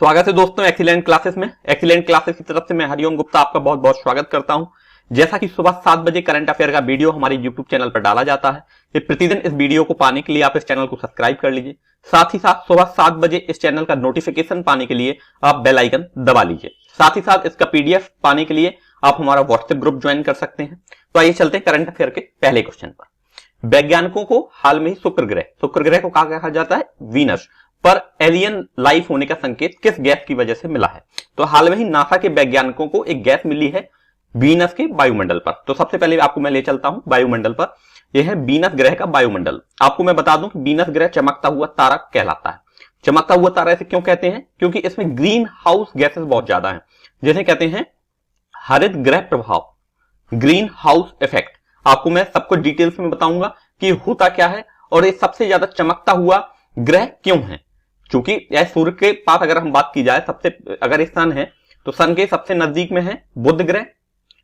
स्वागत है दोस्तों एक्सीलेंट क्लासेस में। एक्सीलेंट क्लासेस की तरफ से मैं हरिओम गुप्ता आपका बहुत बहुत स्वागत करता हूं। जैसा कि सुबह 7 बजे करंट अफेयर का वीडियो हमारे यूट्यूब चैनल पर डाला जाता है, ये प्रतिदिन इस वीडियो को पाने के लिए आप इस चैनल को सब्सक्राइब कर लीजिए। साथ ही साथ सुबह 7 बजे इस चैनल का नोटिफिकेशन पाने के लिए आप बेल आइकन दबा लीजिए। साथ ही साथ इसका पीडीएफ पाने के लिए आप हमारा व्हाट्सएप ग्रुप ज्वाइन कर सकते हैं। तो आइए चलते हैं करंट अफेयर के पहले क्वेश्चन पर। वैज्ञानिकों को हाल में ही शुक्र ग्रह को कहा जाता है वीनस पर एलियन लाइफ होने का संकेत किस गैस की वजह से मिला है? तो हाल में ही नासा के वैज्ञानिकों को एक गैस मिली है वीनस के वायुमंडल पर। तो सबसे पहले आपको मैं ले चलता हूं वायुमंडल पर। यह है वीनस ग्रह का वायुमंडल। आपको मैं बता दूं कि वीनस ग्रह चमकता हुआ तारा कहलाता है। चमकता हुआ तारा ऐसे क्यों कहते हैं? क्योंकि इसमें ग्रीन हाउस गैसेस बहुत ज्यादा है, जिसे कहते हैं हरित ग्रह प्रभाव, ग्रीन हाउस इफेक्ट। आपको मैं सब कुछ डिटेल्स में बताऊंगा कि होता क्या है और ये सबसे ज्यादा चमकता हुआ ग्रह क्यों है। क्योंकि यह सूर्य के पास अगर हम बात की जाए, सबसे अगर ये सन है तो सन के सबसे नजदीक में है बुध ग्रह,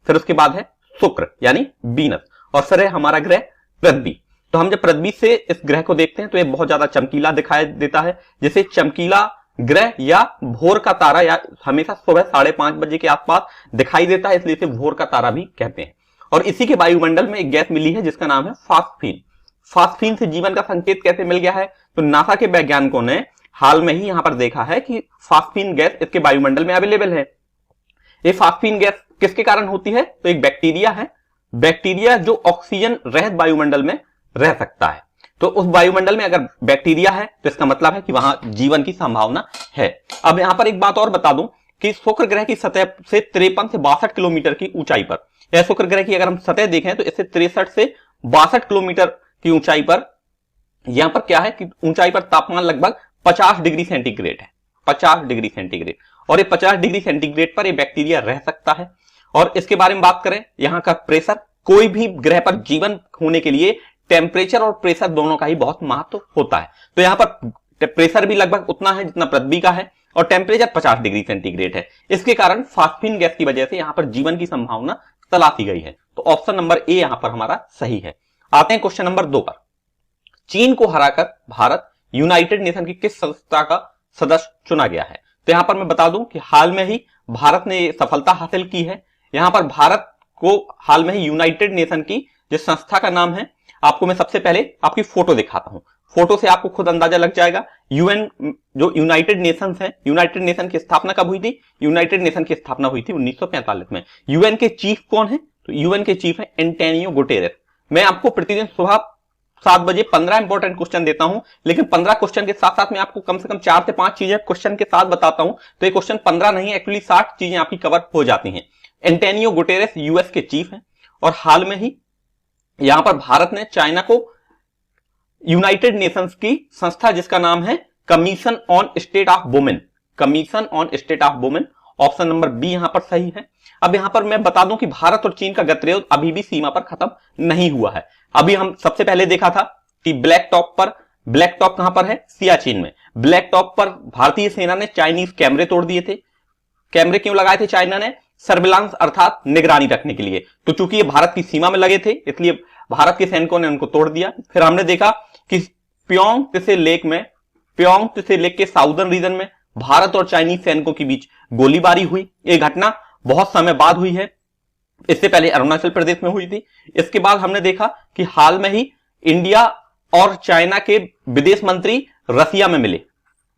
फिर उसके बाद है शुक्र यानी वीनस, और फिर है हमारा ग्रह पृथ्वी। तो हम जब पृथ्वी से इस ग्रह को देखते हैं तो ये बहुत ज्यादा चमकीला दिखाई देता है, जिसे चमकीला ग्रह या भोर का तारा या हमेशा सुबह 5:30 बजे के आसपास दिखाई देता है, इसलिए इसे भोर का तारा भी कहते हैं। और इसी के वायुमंडल में एक गैस मिली है जिसका नाम है फास्फीन। फास्फीन से जीवन का संकेत कैसे मिल गया है? तो नासा के वैज्ञानिकों ने हाल में ही यहां पर देखा है कि फास्फीन गैस इसके वायुमंडल में अवेलेबल है। ये फास्फीन गैस किसके कारण होती है? तो एक बैक्टीरिया है, बैक्टीरिया जो ऑक्सीजन रहित वायुमंडल में रह सकता है। तो उस वायुमंडल में अगर बैक्टीरिया है तो इसका मतलब है कि वहां जीवन की संभावना है। अब यहां पर एक बात और बता दूं कि शुक्र ग्रह की सतह से 53 से 62 किलोमीटर की ऊंचाई पर, यह शुक्र ग्रह की अगर हम सतह देखें तो इससे 63 से 62 किलोमीटर की ऊंचाई पर, यहां पर क्या है कि ऊंचाई पर तापमान लगभग 50 डिग्री सेंटीग्रेड है, 50 डिग्री सेंटीग्रेड। और ये 50 डिग्री सेंटीग्रेड पर ये बैक्टीरिया रह सकता है। और इसके बारे में बात करें, यहां का प्रेशर, कोई भी ग्रह पर जीवन होने के लिए टेम्परेचर और प्रेशर दोनों का ही बहुत महत्व होता है। तो यहां पर प्रेशर भी लगभग उतना है जितना पृथ्वी का है और टेम्परेचर 50 डिग्री सेंटीग्रेड है। इसके कारण फास्फीन गैस की वजह से यहां पर जीवन की संभावना तलाशी गई है। तो ऑप्शन नंबर ए यहां पर हमारा सही है। आते हैं क्वेश्चन नंबर 2 पर। चीन को हराकर भारत यूनाइटेड नेशन की किस संस्था का सदस्य चुना गया है? तो यहां पर मैं बता दूं कि हाल में ही भारत ने सफलता हासिल की है। यहां पर भारत को हाल में ही यूनाइटेड नेशन की जिस संस्था का नाम है, आपको मैं सबसे पहले आपकी फोटो दिखाता हूं। फोटो से आपको खुद अंदाजा लग जाएगा। यूएन जो यूनाइटेड नेशंस है, यूनाइटेड नेशन की स्थापना कब हुई थी? यूनाइटेड नेशन की स्थापना हुई थी 1945 में। यूएन के चीफ कौन है? तो यूएन के चीफ है एंटोनियो गुटेरेस। मैं आपको प्रतिदिन सुबह 7 बजे 15 इंपॉर्टेंट क्वेश्चन देता हूं, लेकिन 15 क्वेश्चन के साथ साथ मैं आपको कम से कम 4 से 5 चीजें क्वेश्चन के साथ बताता हूं। तो ये क्वेश्चन 15 नहीं, एक्चुअली 60 चीजें आपकी कवर हो जाती हैं। एंटोनियो गुटेरेस यूएस के चीफ हैं और हाल में ही यहां पर भारत ने चाइना को यूनाइटेड नेशंस की संस्था जिसका नाम है commission on state of women, commission on state of women, option number B यहां पर सही है। अब यहां पर मैं बता दूं कि भारत और चीन का गतिरोध अभी भी सीमा पर खत्म नहीं हुआ है। अभी हम सबसे पहले देखा था कि ब्लैक टॉप पर, ब्लैक टॉप कहां पर है? सियाचिन में। ब्लैक टॉप पर भारतीय सेना ने चाइनीज कैमरे तोड़ दिए थे। कैमरे क्यों लगाए थे चाइना ने? सर्विलांस अर्थात निगरानी रखने के लिए। तो चूंकि ये भारत की सीमा में लगे थे इसलिए भारत के सैनिकों ने उनको तोड़ दिया। फिर हमने देखा कि प्योंग त्से लेक में, प्योंग त्से लेक के साउदर्न रीजन में भारत और चाइनीज सैनिकों के बीच गोलीबारी हुई। यह घटना बहुत समय बाद हुई है, इससे पहले अरुणाचल प्रदेश में हुई थी। इसके बाद हमने देखा कि हाल में ही इंडिया और चाइना के विदेश मंत्री रसिया में मिले।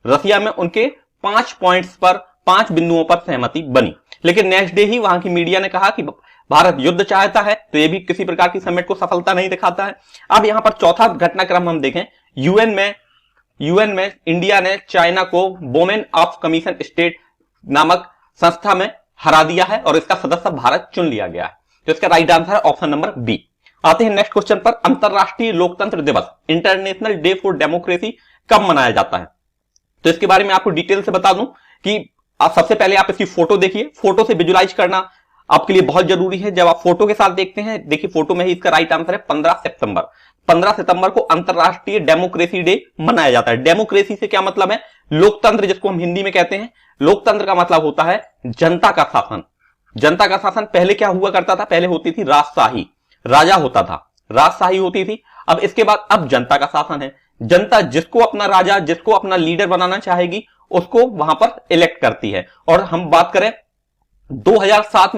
रसिया में उनके 5 पॉइंट्स पर, 5 बिंदुओं पर सहमति बनी। लेकिन नेक्स्ट डे ही वहां की मीडिया ने कहा कि भारत युद्ध चाहता है, तो यह भी किसी प्रकार की समिट को सफलता नहीं दिखाता है। अब यहां पर चौथा घटनाक्रम हम देखें, यूएन में इंडिया ने चाइना को वुमेन ऑफ कमीशन स्टेट नामक संस्था में हरा दिया है और इसका सदस्य भारत चुन लिया गया है। तो इसका राइट आंसर है ऑप्शन नंबर बी। आते हैं नेक्स्ट क्वेश्चन पर। अंतरराष्ट्रीय लोकतंत्र दिवस, इंटरनेशनल डे फॉर डेमोक्रेसी, कब मनाया जाता है? तो इसके बारे में आपको डिटेल से बता दूं कि सबसे पहले आप इसकी फोटो देखिए। फोटो से विजुलाइज करना आपके लिए बहुत जरूरी है। जब आप फोटो के साथ देखते हैं, देखिए फोटो में ही इसका राइट आंसर है 15 सितंबर। 15 सितंबर को अंतरराष्ट्रीय डेमोक्रेसी डे मनाया जाता है। डेमोक्रेसी से क्या मतलब है? लोकतंत्र, जिसको हम हिंदी में कहते हैं। लोकतंत्र का मतलब होता है जनता का शासन। जनता का शासन पहले क्या हुआ करता था? पहले होती थी राजशाही, राजा होता था, राजशाही होती थी। अब इसके बाद अब जनता का शासन है। जनता जिसको अपना राजा, जिसको अपना लीडर बनाना चाहेगी उसको वहां पर इलेक्ट करती है। और हम बात करें 2007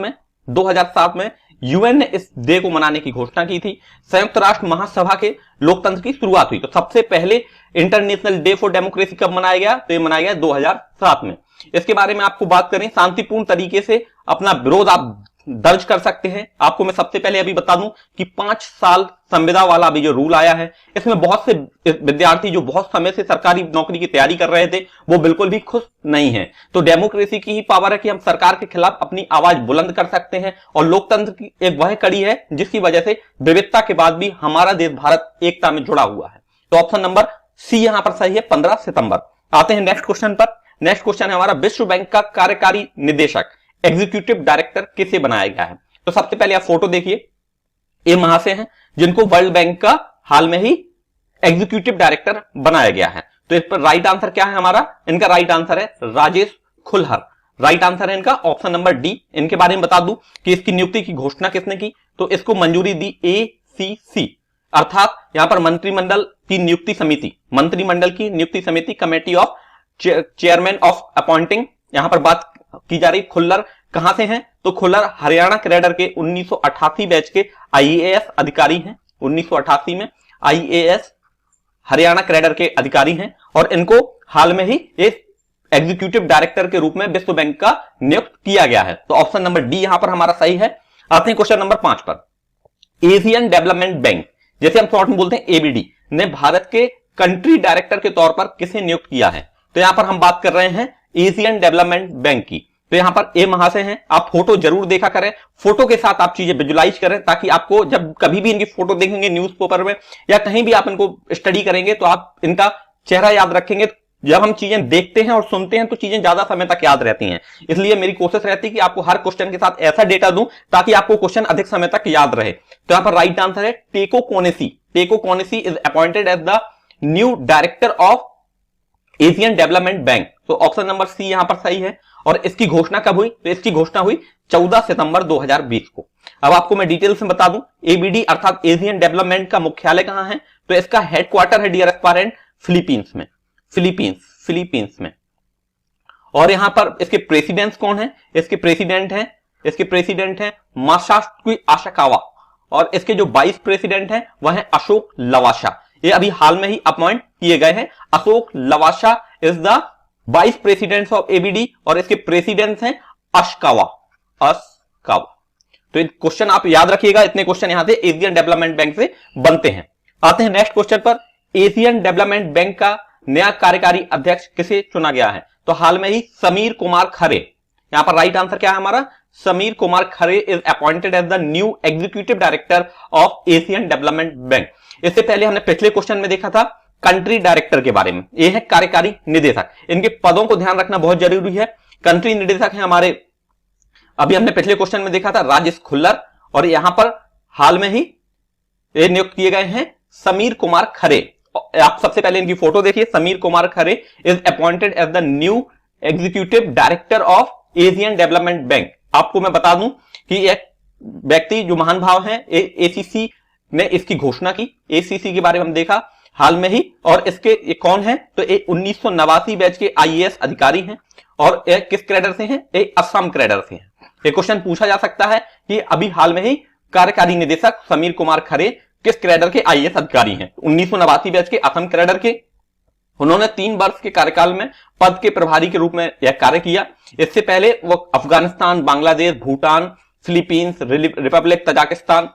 में यूएन ने इस डे को मनाने की घोषणा की थी। संयुक्त राष्ट्र महासभा के लोकतंत्र की शुरुआत हुई। तो सबसे पहले इंटरनेशनल डे फॉर डेमोक्रेसी कब मनाया गया? तो ये मनाया गया 2007 में। इसके बारे में आपको बात करें, शांतिपूर्ण तरीके से अपना विरोध आप दर्ज कर सकते हैं। आपको मैं सबसे पहले अभी बता दूं कि 5 साल संविदा वाला अभी जो रूल आया है, इसमें बहुत से विद्यार्थी जो बहुत समय से सरकारी नौकरी की तैयारी कर रहे थे, वो बिल्कुल भी खुश नहीं है। तो डेमोक्रेसी की ही पावर है कि हम सरकार के खिलाफ अपनी आवाज बुलंद कर सकते हैं। और लोकतंत्र की एक वह कड़ी है जिसकी वजह से विविधता के बाद भी हमारा देश भारत एकता में जुड़ा हुआ है। तो ऑप्शन नंबर सी यहां पर सही है, 15 सितंबर। आते हैं नेक्स्ट क्वेश्चन पर। नेक्स्ट क्वेश्चन है हमारा, विश्व बैंक का कार्यकारी निदेशक एग्जीक्यूटिव डायरेक्टर किसे बनाया गया है? तो सबसे पहले आप फोटो देखिए, ये महाशय हैं जिनको वर्ल्ड बैंक का हाल में ही एग्जीक्यूटिव डायरेक्टर बनाया गया है। तो इस पर राइट आंसर क्या है हमारा? इनका राइट आंसर है राजेश खुल्हर। राइट आंसर है इनका ऑप्शन नंबर डी। इनके बारे में बता दूं कि इसकी नियुक्ति की घोषणा किसने की? तो इसको मंजूरी दी ACC, अर्थात यहां पर मंत्रिमंडल की नियुक्ति समिति, committee of chairman of appointing, यहां पर बात की जा रही। खुल्लर कहां से हैं? तो खुल्लर हरियाणा कैडर के 1988 बैच के IAS अधिकारी हैं। 1988 में IAS हरियाणा कैडर के अधिकारी हैं और इनको हाल में ही एक एग्जीक्यूटिव डायरेक्टर के रूप में विश्व बैंक का नियुक्त किया गया है। तो ऑप्शन नंबर डी यहां पर हमारा सही है। आते हैं क्वेश्चन नंबर 5 पर। एशियन डेवलपमेंट बैंक, जैसे हम शॉर्ट में बोलते हैं ABD, ने भारत के कंट्री डायरेक्टर के तौर पर किसे नियुक्त किया है? तो यहां पर हम बात कर रहे हैं एशियन डेवलपमेंट बैंक की। तो यहां पर ए महाशय हैं। आप फोटो जरूर देखा करें, फोटो के साथ आप चीजें विजुलाइज करें, ताकि आपको जब कभी भी इनकी फोटो देखेंगे न्यूज़पेपर में या कहीं भी आप इनको स्टडी करेंगे तो आप इनका चेहरा याद रखेंगे। जब हम चीजें देखते हैं और सुनते हैं तो चीजें ज्यादा समय तक याद रहती हैं। इसलिए मेरी कोशिश रहती है कि आपको हर क्वेश्चन के साथ ऐसा डेटा दूं ताकि आपको क्वेश्चन अधिक समय तक याद रहे। तो यहां पर राइट आंसर है Takeo Konishi. Takeo Konishi is appointed as the new director of Asian Development Bank. तो ऑप्शन नंबर सी यहां पर सही है। और इसकी घोषणा कब हुई? तो इसकी घोषणा हुई 14 सितंबर 2020 को। अब आपको मैं डिटेल से बता दूं, ABD अर्थात एशियन डेवलपमेंट का मुख्यालय कहां है? तो इसका हेडक्वार्टर है डियर एस्पायरेंट फिलीपींस में। और यहां पर इसके प्रेसिडेंट कौन है? इसके प्रेसिडेंट हैं मासाकी आशिकावा। और इसके जो वाइस प्रेसिडेंट हैं वह है अशोक लवासा। ये अभी हाल में ही अपॉइंट किए गए हैं। Ashok Lavasa is the vice president of ABD और इसके प्रेसिडेंट हैं अशकावा। तो क्वेश्चन आप याद रखिएगा, इतने क्वेश्चन यहां से एशियन डेवलपमेंट बैंक से बनते हैं। आते हैं नेक्स्ट क्वेश्चन पर। एशियन डेवलपमेंट बैंक का नया कार्यकारी अध्यक्ष किसे चुना गया है? तो हाल में ही समीर कुमार खरे। यहां पर राइट आंसर क्या है हमारा? Sameer Kumar Khare is appointed as the new executive director of Asian Development Bank. इससे पहले हमने पिछले क्वेश्चन में देखा था कंट्री डायरेक्टर के बारे में। यह है कार्यकारी निदेशक। इनके पदों को ध्यान रखना बहुत जरूरी है। कंट्री निदेशक है हमारे, अभी हमने पिछले क्वेश्चन में देखा था राजेश खुल्लर, और यहां पर हाल में ही ये नियुक्त किए गए हैं समीर कुमार खरे। आप सबसे पहले इनकी फोटो देखिए। Sameer Kumar Khare is appointed as the new executive director of Asian Development Bank. आपको मैं बता दूं कि एक व्यक्ति जो महान भाव है ACC ने इसकी घोषणा की। ACC के बारे में हम देखा हाल में ही। और इसके ये कौन है? तो ये 1989 बैच के IAS अधिकारी हैं। और ये किस कैडर से हैं? ये असम कैडर से हैं। ये क्वेश्चन पूछा जा सकता है कि अभी हाल में ही कार्यकारी निदेशक समीर कुमार खरे किस कैडर के IAS अधिकारी हैं? 1989 बैच के असम कैडर के। उन्होंने 3 वर्ष के कार्यकाल में पद के प्रभारी के रूप में यह कार्य किया। इससे पहले वो Afghanistan, Bangladesh, Bhutan, Philippines, Republic Tajikistan,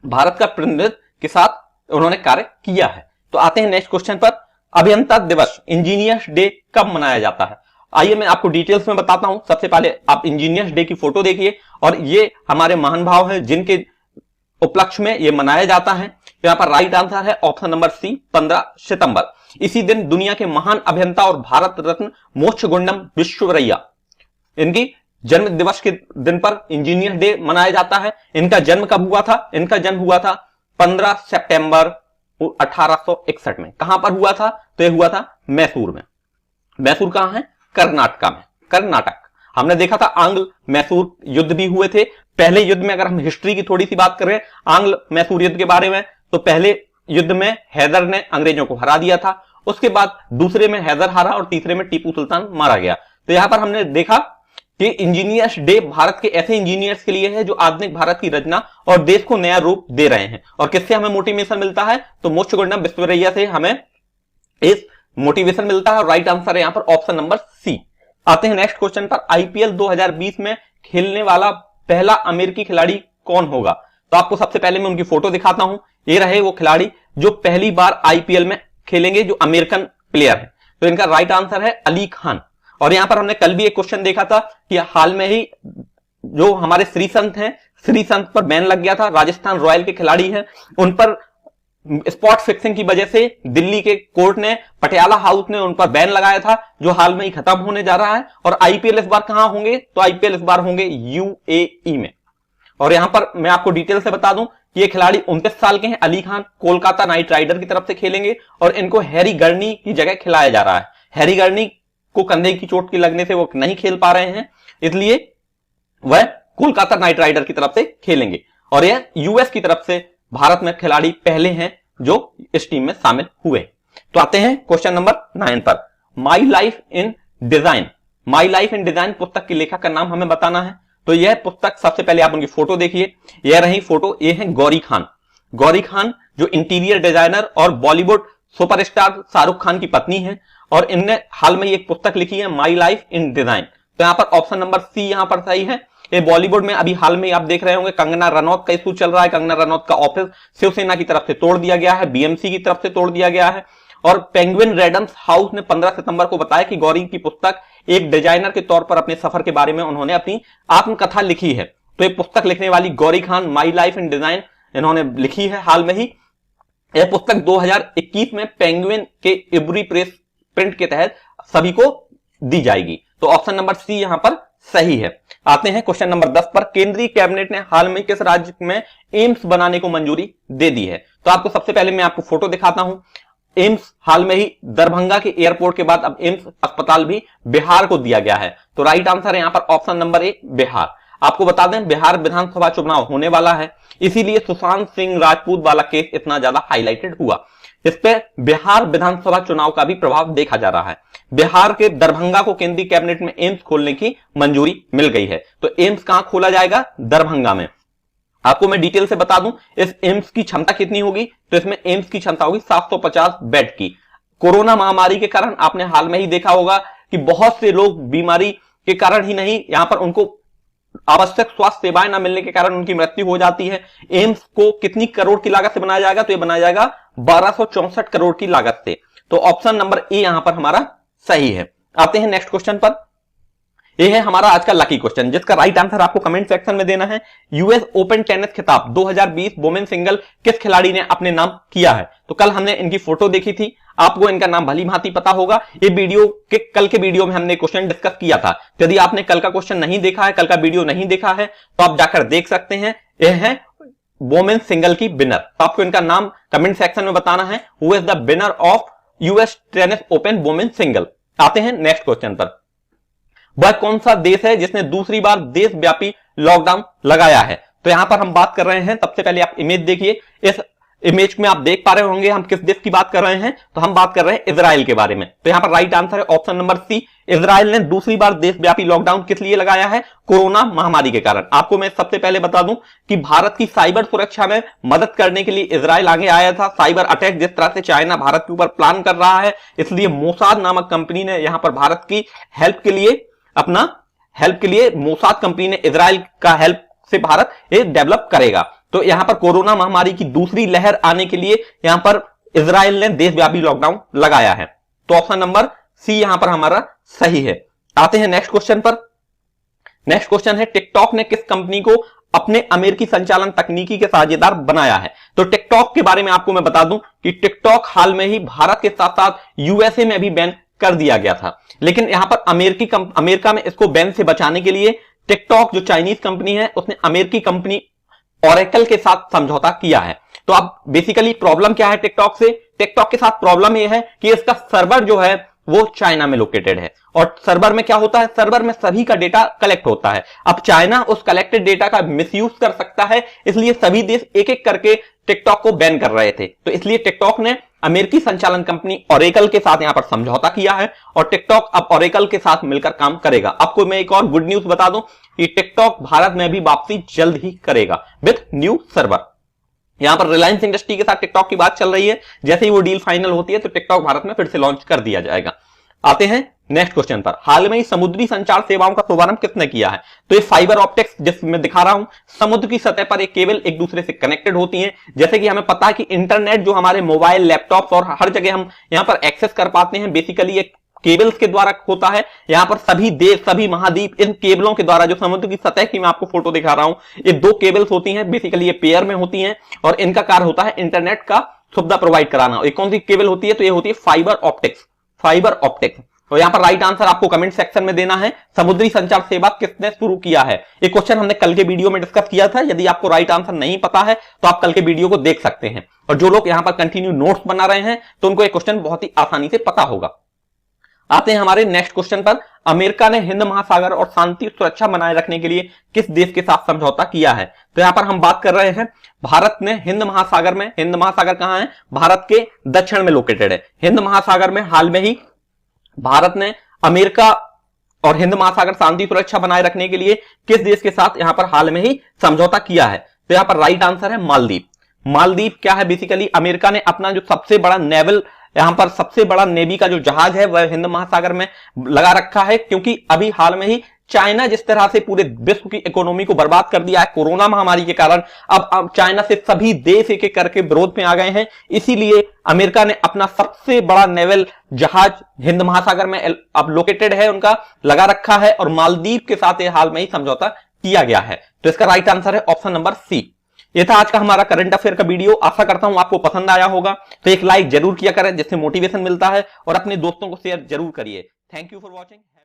Bharat का प्रतिनिधित्व के साथ उन्होंने कार्य किया है। तो आते हैं नेक्स्ट क्वेश्चन पर। अभियंता दिवस, इंजीनियर्स डे कब मनाया जाता है? आइए मैं आपको डिटेल्स में बताता हूं। सबसे पहले आप इंजीनियर्स डे की फोटो देखिए, और ये हमारे महान भाव हैं जिनके उपलक्ष्य में यह मनाया जाता है। यहां पर राइट आंसर है ऑप्शन नंबर सी, 15 सितंबर। इसी दिन दुनिया के महान अभियंता और भारत रत्न मोक्षगुंडम विश्वेश्वरैया, इनकी जन्म दिवस के दिन पर इंजीनियर डे मनाया जाता है। इनका जन्म कब हुआ था? इनका जन्म हुआ था 15 सितंबर 1861 में। कहां पर हुआ था? तो यह हुआ था मैसूर में। मैसूर कहां है? कर्नाटक में। कर्नाटक। हमने देखा था आंग्ल मैसूर युद्ध भी हुए थे। पहले युद्ध में अगर हम हिस्ट्री की थोड़ी सी बात करें आंग्ल मैसूर युद्ध के बारे में, तो पहले युद्ध में हैदर ने अंग्रेजों को हरा दिया था उसके बाद दूसरे में हैदर हारा और तीसरे में टीपू सुल्तान मारा गया। तो यहां पर हमने देखा कि इंजीनियर्स डे भारत के ऐसे इंजीनियर्स के लिए है जो आधुनिक भारत की रचना और देश को नया रूप दे रहे हैं। और किससे हमें मोटिवेशन मिलता है? तो मोक्षगुंडम विश्वेश्वरैया से हमें इस मोटिवेशन मिलता है। राइट आंसर है यहां पर ऑप्शन नंबर सी। आते हैं नेक्स्ट क्वेश्चन पर। आईपीएल 2020 में खेलने वाला पहला अमेरिकी खिलाड़ी कौन होगा? तो आपको सबसे पहले मैं उनकी फोटो दिखाता हूं। ये रहे वो खिलाड़ी जो पहली बार आईपीएल में खेलेंगे, जो अमेरिकन प्लेयर है। तो इनका राइट आंसर है अली खान। और यहां पर हमने कल भी एक क्वेश्चन देखा था कि हाल में ही जो हमारे श्रीसंत हैं, श्रीसंत पर बैन लग गया था। राजस्थान रॉयल के खिलाड़ी हैं, उन पर स्पॉट फिक्सिंग की वजह से दिल्ली के कोर्ट ने, पटियाला हाउस ने उन पर बैन लगाया था, जो हाल में ही खत्म होने जा रहा है। और आईपीएल इस बार कहां होंगे? तो आईपीएल इस बार होंगे यूएई में। और यहां पर मैं आपको डिटेल से बता दूं कि ये खिलाड़ी 29 साल के हैं। अली खान कोलकाता नाइट राइडर की तरफ से खेलेंगे और इनको हैरी गर्नी की जगह खिलाया जा रहा है। हैरी गर्नी को कंधे की चोट की लगने से वो नहीं खेल पा रहे हैं, इसलिए वह कोलकाता नाइट राइडर की तरफ से खेलेंगे। और यह यूएस की तरफ से भारत में खिलाड़ी पहले हैं जो इस टीम में शामिल हुए। तो आते हैं क्वेश्चन नंबर 9 पर। My life in design. My life in design पुस्तक के लेखक का नाम हमें बताना है। तो यह पुस्तक, सबसे पहले आप उनकी फोटो देखिए, यह रही फोटो। ये है गौरी खान। गौरी खान जो इंटीरियर डिजाइनर और बॉलीवुड सुपरस्टार शाहरुख खान की पत्नी है। और इनने हाल में एक पुस्तक लिखी है माई लाइफ इन डिजाइन। तो यहां पर ऑप्शन नंबर सी यहां पर सही है। ये बॉलीवुड में अभी हाल में आप देख रहे होंगे कंगना रनौत का इशू चल रहा है। कंगना रनौत का ऑफिस शिवसेना की तरफ से तोड़ दिया गया है, बीएमसी की तरफ से तोड़ दिया गया है। और पेंगुइन रेडम्स हाउस ने 15 सितंबर को बताया कि गौरी की पुस्तक एक डिजाइनर के तौर पर अपने सफर के बारे में उन्होंने अपनी आत्मकथा लिखी है। तो एक पुस्तक लिखने वाली Gauri Khan my life in design इन्होंने लिखी है हाल में ही। यह पुस्तक 2021 में पेंगुइन के इब्री प्रेस प्रिंट के तहत सभी को दी जाएगी। तो ऑप्शन नंबर सी यहां पर सही है। आते हैं क्वेश्चन नंबर 10 पर। केंद्रीय कैबिनेट ने हाल में किस राज्य में एम्स बनाने को मंजूरी दे दी है? तो आपको सबसे पहले मैं आपको फोटो दिखाता हूं। एम्स हाल में ही दरभंगा के एयरपोर्ट के बाद अब एम्स अस्पताल भी बिहार को दिया गया है। तो राइट आंसर है यहां पर ऑप्शन नंबर ए बिहार। आपको बता दें बिहार विधानसभा चुनाव होने वाला है, इसीलिए सुशांत सिंह राजपूत वाला केस इतना ज्यादा हाईलाइटेड हुआ। इस पे बिहार विधानसभा चुनाव का भी प्रभाव देखा जा रहा है। बिहार के दरभंगा को केंद्रीय कैबिनेट में एम्स खोलने की मंजूरी मिल गई है। तो एम्स कहां खोला जाएगा? दरभंगा में। आपको मैं डिटेल से बता दूं इस एम्स की क्षमता कितनी होगी। तो इसमें एम्स की क्षमता होगी 750 बेड की। कोरोना महामारी के कारण आपने हाल में ही देखा होगा कि बहुत से लोग बीमारी के कारण ही नहीं, यहां पर उनको आवश्यक स्वास्थ्य सेवाएं न मिलने के कारण उनकी मृत्यु हो जाती है। एम्स को कितनी करोड़ की लागत से बनाया जाएगा? तो यह बनाया जाएगा 1264 करोड़ की लागत से। तो ऑप्शन नंबर ए यहां पर हमारा सही है। आते हैं नेक्स्ट क्वेश्चन पर। यह है हमारा आज का लकी क्वेश्चन, जिसका राइट आंसर आपको कमेंट सेक्शन में देना है। यूएस ओपन टेनिस खिताब 2020 वुमेन सिंगल किस खिलाड़ी ने अपने नाम किया है? तो कल हमने इनकी फोटो देखी थी, आपको इनका नाम भली भांति पता होगा। ये वीडियो के कल के वीडियो में हमने क्वेश्चन डिस्कस किया था। यदि आपने कल का क्वेश्चन नहीं देखा है, कल का वीडियो नहीं देखा है, तो आप जाकर देख सकते हैं। यह है वुमेन सिंगल की विनर। तो आपको इनका नाम कमेंट सेक्शन में बताना है। Who is the winner of US tennis open women single. आते हैं नेक्स्ट क्वेश्चन पर। वह कौन सा देश है जिसने दूसरी बार देशव्यापी लॉकडाउन लगाया है? तो यहां पर हम बात कर रहे हैं, सबसे पहले आप इमेज देखिए। इस इमेज में आप देख पा रहे होंगे हम किस देश की बात कर रहे हैं। तो हम बात कर रहे हैं इजराइल के बारे में। तो यहां पर राइट आंसर है ऑप्शन नंबर सी। इजराइल ने दूसरी बार देशव्यापी लॉकडाउन किस लिए लगाया है? कोरोना महामारी के कारण। आपको मैं सबसे पहले बता दूं कि भारत की साइबर सुरक्षा में मदद करने के लिए इजराइल आगे आया था। साइबर अटैक जिस तरह से चाइना भारत के ऊपर प्लान कर रहा है, इसलिए मोसाद नामक कंपनी ने यहां पर भारत की हेल्प के लिए मोसाद कंपनी ने इजराइल का हेल्प से भारत ये डेवलप करेगा। तो यहां पर कोरोना महामारी की दूसरी लहर आने के लिए यहां पर इजराइल ने देशव्यापी लॉकडाउन लगाया है। तो ऑप्शन नंबर सी यहां पर हमारा सही है। आते हैं नेक्स्ट क्वेश्चन पर। नेक्स्ट क्वेश्चन है टिकटॉक ने किस कंपनी को अपने अमेरिकी संचालन तकनीकी के साझेदार बनाया है? तो टिकटॉक के बारे में आपको मैं बता दूं कि टिकटॉक हाल में ही भारत के साथ साथ यूएसए में भी बैन कर दिया गया था। लेकिन यहां पर अमेरिका में इसको बैन से बचाने के लिए टिकटॉक जो चाइनीज कंपनी है उसने अमेरिकी कंपनी ओरेकल के साथ समझौता किया है। तो अब बेसिकली प्रॉब्लम क्या है टिकटॉक से? टिकटॉक के साथ प्रॉब्लम यह है कि इसका सर्वर जो है वो चाइना में लोकेटेड है। और सर्वर में क्या होता है? सर्वर में सभी का डेटा कलेक्ट होता है। अब चाइना उस कलेक्टेड डेटा का मिसयूज कर सकता है, इसलिए सभी देश एक एक करके टिकटॉक को बैन कर रहे थे। तो इसलिए टिकटॉक ने अमेरिकी संचालन कंपनी ओरेकल के साथ यहां पर समझौता किया है और टिकटॉक अब ओरेकल के साथ मिलकर काम करेगा। आपको मैं एक और गुड न्यूज बता दूं कि टिकटॉक भारत में भी वापसी जल्द ही करेगा विद न्यू सर्वर। यहां पर रिलायंस इंडस्ट्री के साथ टिकटॉक की बात चल रही है, जैसे ही वो डील फाइनल होती है तो टिकटॉक भारत में फिर से लॉन्च कर दिया जाएगा। आते हैं नेक्स्ट क्वेश्चन पर। हाल में ही समुद्री संचार सेवाओं का शुभारंभ किसने किया है? तो ये फाइबर ऑप्टिक्स जिसमें दिखा रहा हूं, समुद्र की सतह पर एक केबल एक दूसरे से कनेक्टेड होती हैं। जैसे कि हमें पता है कि इंटरनेट जो हमारे मोबाइल, लैपटॉप्स और हर जगह हम यहां पर एक्सेस कर पाते हैं, बेसिकली एक केबल्स के द्वारा होता है। यहां पर सभी देश, सभी महाद्वीप इन केबलों के द्वारा, जो समुद्र की सतह की मैं आपको फोटो दिखा रहा हूं, ये 2 केबल्स होती हैं, बेसिकली ये पेयर में होती हैं और इनका कार्य होता है इंटरनेट का सुविधा प्रोवाइड कराना। ये कौन सी केबल होती है? तो ये होती है फाइबर ऑप्टिक्स। Fibre optics. तो यहां पर राइट आंसर आपको कमेंट सेक्शन में देना है। समुद्री संचार सेवा किसने शुरू किया है? ये क्वेश्चन हमने कल के वीडियो में डिस्कस किया था। यदि आपको राइट आंसर नहीं पता है तो आप कल के वीडियो को देख सकते हैं। और जो लोग यहां पर कंटिन्यू नोट्स बना रहे हैं तो उनको ये क्वेश्चन बहुत ही आसानी से पता होगा। आते हैं हमारे नेक्स्ट क्वेश्चन पर। अमेरिका ने हिंद महासागर और शांति सुरक्षा बनाए रखने के लिए किस देश के साथ समझौता किया है? तो यहां पर हम बात कर रहे हैं भारत ने हिंद महासागर में, हिंद महासागर कहां है? भारत के दक्षिण में लोकेटेड है। हिंद महासागर में हाल में ही भारत ने अमेरिका और हिंद महासागर शांति सुरक्षा बनाए रखने के लिए किस देश के साथ यहां पर हाल में ही समझौता किया है? तो यहां पर राइट आंसर है मालदीव। मालदीव क्या है? बेसिकली अमेरिका ने अपना जो सबसे बड़ा नेवल, यहां पर सबसे बड़ा नेवी का जो जहाज है वह हिंद महासागर में लगा रखा है, क्योंकि अभी हाल में ही चाइना जिस तरह से पूरे विश्व की इकोनॉमी को बर्बाद कर दिया है कोरोना महामारी के कारण, अब चाइना से सभी देश एक एक करके विरोध में आ गए हैं। इसीलिए अमेरिका ने अपना सबसे बड़ा नेवल जहाज हिंद महासागर में अब लोकेटेड है, उनका लगा रखा है और मालदीव के साथ ये हाल में ही समझौता किया गया है। तो इसका राइट आंसर है ऑप्शन नंबर सी। ये था आज का हमारा करंट अफेयर का वीडियो। आशा करता हूं आपको पसंद आया होगा। तो एक लाइक जरूर किया करें जिससे मोटिवेशन मिलता है और अपने दोस्तों को शेयर जरूर करिए। Thank you for watching.